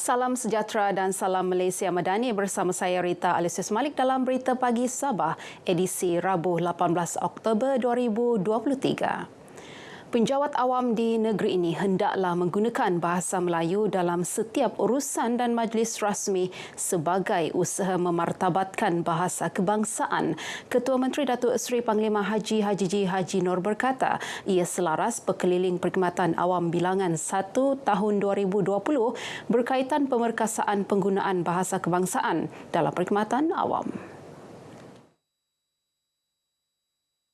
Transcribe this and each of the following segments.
Salam sejahtera dan salam Malaysia Madani bersama saya Rita Alisius Malik dalam Berita Pagi Sabah, edisi Rabu 18 Oktober 2023. Penjawat awam di negeri ini hendaklah menggunakan bahasa Melayu dalam setiap urusan dan majlis rasmi sebagai usaha memartabatkan bahasa kebangsaan. Ketua Menteri Datuk Seri Panglima Haji Haji Nur berkata, ia selaras Perkeliling Perkhidmatan Awam Bilangan 1 tahun 2020 berkaitan pemerkasaan penggunaan bahasa kebangsaan dalam perkhidmatan awam.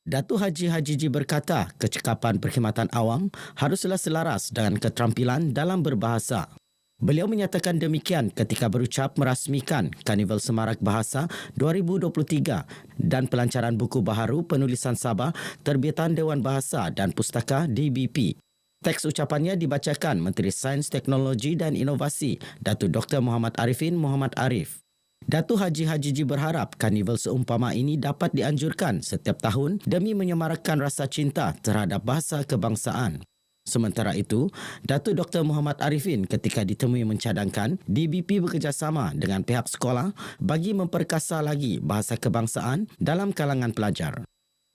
Datuk Haji berkata kecekapan perkhidmatan awam haruslah selaras dengan keterampilan dalam berbahasa. Beliau menyatakan demikian ketika berucap merasmikan Karnival Semarak Bahasa 2023 dan pelancaran buku baharu penulisan Sabah terbitan Dewan Bahasa dan Pustaka DBP. Teks ucapannya dibacakan Menteri Sains, Teknologi dan Inovasi Datuk Dr. Muhammad Arifin Muhammad Arif. Datuk Haji berharap karnival seumpama ini dapat dianjurkan setiap tahun demi menyemarakkan rasa cinta terhadap bahasa kebangsaan. Sementara itu, Datuk Dr. Muhammad Arifin ketika ditemui mencadangkan DBP bekerjasama dengan pihak sekolah bagi memperkasa lagi bahasa kebangsaan dalam kalangan pelajar.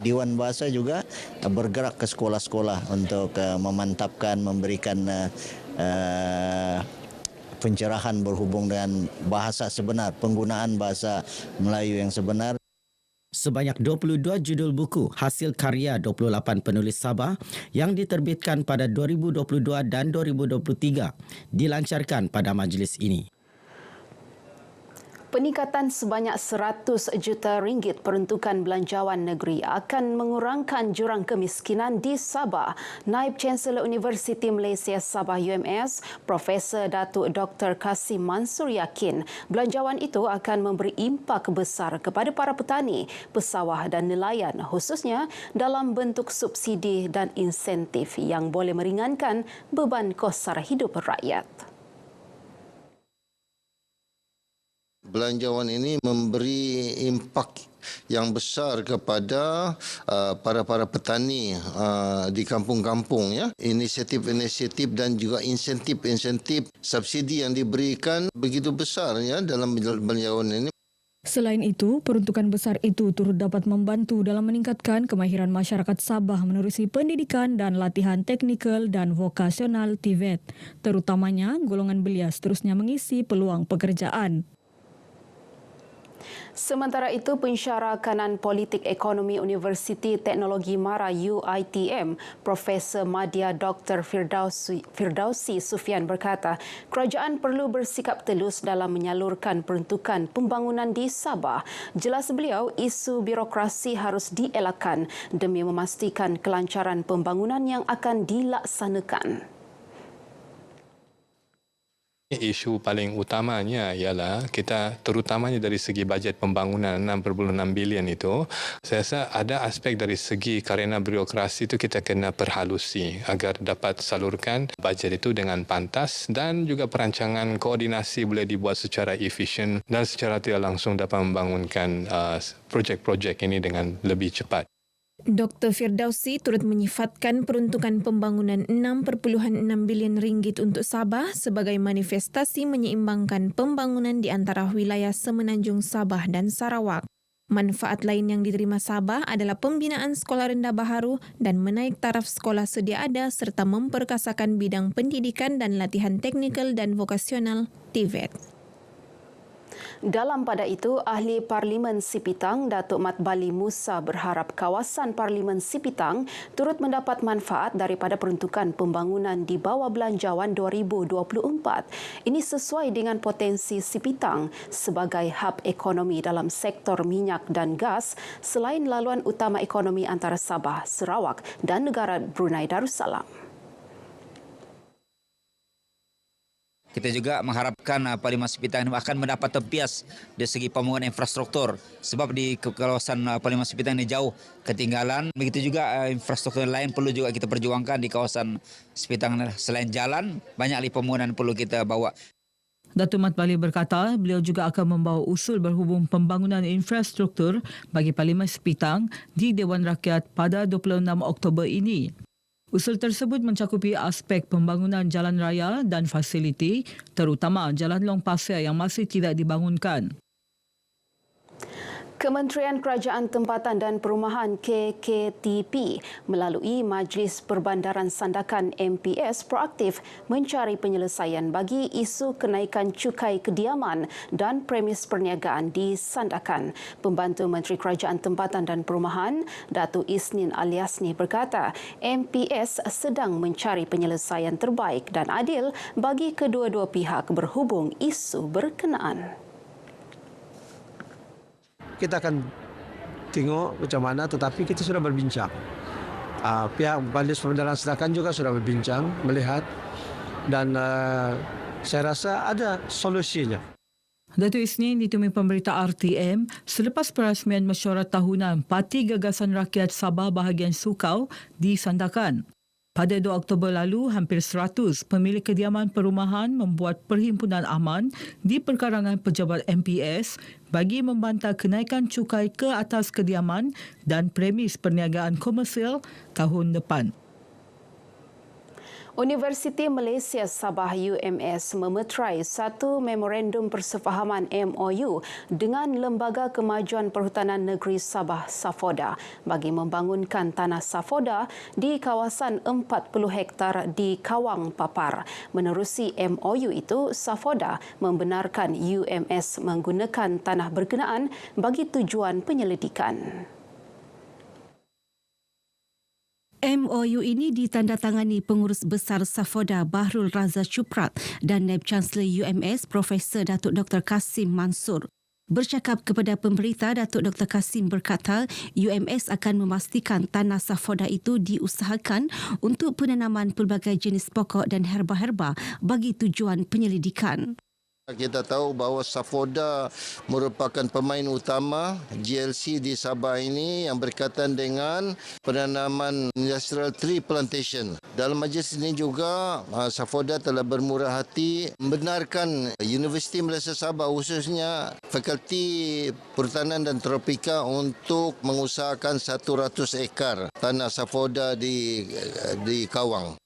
Dewan Bahasa juga bergerak ke sekolah-sekolah untuk memantapkan, memberikan pencerahan berhubung dengan bahasa sebenar, penggunaan bahasa Melayu yang sebenar. Sebanyak 22 judul buku hasil karya 28 penulis Sabah yang diterbitkan pada 2022 dan 2023 dilancarkan pada majlis ini. Peningkatan sebanyak 100 juta ringgit peruntukan belanjawan negeri akan mengurangkan jurang kemiskinan di Sabah. Naib Chancellor Universiti Malaysia Sabah UMS, Profesor Datuk Dr. Kasim Mansur yakin belanjawan itu akan memberi impak besar kepada para petani, pesawah dan nelayan khususnya dalam bentuk subsidi dan insentif yang boleh meringankan beban kos sara hidup rakyat. Belanjawan ini memberi impak yang besar kepada para petani di kampung-kampung, ya. Inisiatif-inisiatif dan juga insentif subsidi yang diberikan begitu besar, ya, dalam belanjawan ini. Selain itu, peruntukan besar itu turut dapat membantu dalam meningkatkan kemahiran masyarakat Sabah menerusi pendidikan dan latihan teknikal dan vokasional TVET, terutamanya golongan belia seterusnya mengisi peluang pekerjaan. Sementara itu, pensyarah kanan politik ekonomi Universiti Teknologi Mara UiTM, Profesor Madya Dr. Firdausi Sufian berkata, kerajaan perlu bersikap telus dalam menyalurkan peruntukan pembangunan di Sabah. Jelas beliau, isu birokrasi harus dielakkan demi memastikan kelancaran pembangunan yang akan dilaksanakan. Isu paling utamanya ialah kita terutamanya dari segi bajet pembangunan 6.6 bilion itu, saya rasa ada aspek dari segi karena birokrasi itu kita kena perhalusi agar dapat salurkan bajet itu dengan pantas dan juga perancangan koordinasi boleh dibuat secara efisien dan secara tidak langsung dapat membangunkan projek-projek ini dengan lebih cepat. Dr. Firdausi turut menyifatkan peruntukan pembangunan 6.6 bilion ringgit untuk Sabah sebagai manifestasi menyeimbangkan pembangunan di antara wilayah Semenanjung Sabah dan Sarawak. Manfaat lain yang diterima Sabah adalah pembinaan sekolah rendah baharu dan menaik taraf sekolah sedia ada serta memperkasakan bidang pendidikan dan latihan teknikal dan vokasional TVET. Dalam pada itu, Ahli Parlimen Sipitang Datuk Mat Bali Musa berharap kawasan Parlimen Sipitang turut mendapat manfaat daripada peruntukan pembangunan di bawah belanjawan 2024. Ini sesuai dengan potensi Sipitang sebagai hub ekonomi dalam sektor minyak dan gas selain laluan utama ekonomi antara Sabah, Sarawak dan negara Brunei Darussalam. Kita juga mengharapkan Parlimen Sipitang akan mendapat tempias dari segi pembangunan infrastruktur. Sebab di kawasan Parlimen Sipitang ini jauh ketinggalan. Begitu juga infrastruktur lain perlu juga kita perjuangkan di kawasan Sipitang. Selain jalan, banyak lagi pembangunan perlu kita bawa. Datuk Mat Bali berkata beliau juga akan membawa usul berhubung pembangunan infrastruktur bagi Parlimen Sipitang di Dewan Rakyat pada 26 Oktober ini. Usul tersebut mencakupi aspek pembangunan jalan raya dan fasiliti, terutama jalan long pasir yang masih tidak dibangunkan. Kementerian Kerajaan Tempatan dan Perumahan KKTP melalui Majlis Perbandaran Sandakan MPS proaktif mencari penyelesaian bagi isu kenaikan cukai kediaman dan premis perniagaan di Sandakan. Pembantu Menteri Kerajaan Tempatan dan Perumahan, Datuk Isnin Aliasni berkata, MPS sedang mencari penyelesaian terbaik dan adil bagi kedua-dua pihak berhubung isu berkenaan. Kita akan tengok macam mana, tetapi kita sudah berbincang. Pihak Majlis Perbandaran Sandakan juga sudah berbincang, melihat, dan saya rasa ada solusinya. Datuk Isnin ditemui pemberita RTM selepas perasmian mesyuarat tahunan Parti Gagasan Rakyat Sabah Bahagian Sukau di Sandakan. Pada 2 Oktober lalu, hampir 100 pemilik kediaman perumahan membuat perhimpunan aman di perkarangan pejabat MPS bagi membantah kenaikan cukai ke atas kediaman dan premis perniagaan komersial tahun depan. Universiti Malaysia Sabah UMS memeterai satu memorandum persefahaman MOU dengan Lembaga Kemajuan Perhutanan Negeri Sabah Safoda bagi membangunkan tanah Safoda di kawasan 40 hektar di Kawang Papar. Menerusi MOU itu, Safoda membenarkan UMS menggunakan tanah berkenaan bagi tujuan penyelidikan. MOU ini ditandatangani Pengurus Besar Safoda Bahrul Raza Chuprat dan Naib Chancellor UMS Profesor Datuk Dr. Kasim Mansur. Bercakap kepada pemberita, Datuk Dr. Kasim berkata UMS akan memastikan tanah Safoda itu diusahakan untuk penanaman pelbagai jenis pokok dan herba-herba bagi tujuan penyelidikan. Kita tahu bahawa Safoda merupakan pemain utama GLC di Sabah ini yang berkaitan dengan penanaman industrial tree plantation. Dalam majlis ini juga Safoda telah bermurah hati membenarkan Universiti Malaysia Sabah khususnya Fakulti Perhutanan dan Tropika untuk mengusahakan 100 ekar tanah Safoda di Kawang.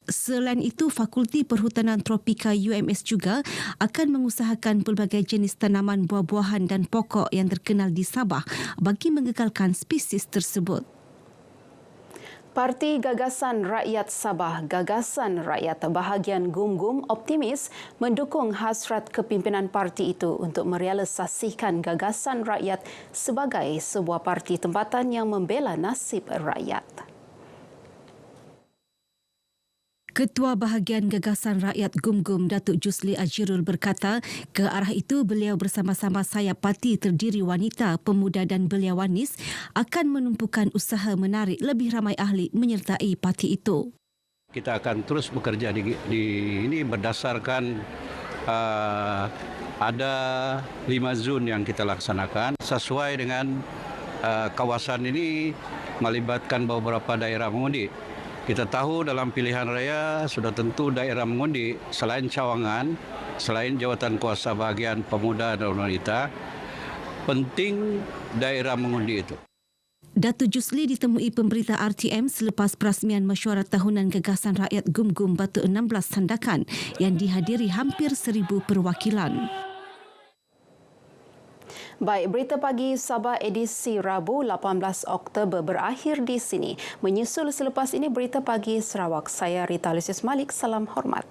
Selain itu, Fakulti Perhutanan Tropika UMS juga akan mengusahakan pelbagai jenis tanaman buah-buahan dan pokok yang terkenal di Sabah bagi mengekalkan spesies tersebut. Parti Gagasan Rakyat Sabah, Gagasan Rakyat Bahagian Gum-Gum optimis mendukung hasrat kepimpinan parti itu untuk merealisasikan gagasan rakyat sebagai sebuah parti tempatan yang membela nasib rakyat. Ketua Bahagian Gagasan Rakyat Gum-Gum Datuk Jusli Ajirul berkata, ke arah itu beliau bersama-sama sayap parti terdiri wanita, pemuda dan beliawanis akan menumpukan usaha menarik lebih ramai ahli menyertai parti itu. Kita akan terus bekerja di ini berdasarkan ada 5 zon yang kita laksanakan sesuai dengan kawasan ini melibatkan beberapa daerah mengundi. Kita tahu dalam pilihan raya sudah tentu daerah mengundi selain Cawangan, selain jawatan kuasa bahagian pemuda dan wanita, penting daerah mengundi itu. Datuk Jusli ditemui pemberita RTM selepas perasmian mesyuarat tahunan Gagasan Rakyat Gum-Gum Batu 16 Sandakan yang dihadiri hampir 1,000 perwakilan. Baik, Berita Pagi Sabah edisi Rabu 18 Oktober berakhir di sini. Menyusul selepas ini Berita Pagi Sarawak. Saya Rita Lucius Malik, salam hormat.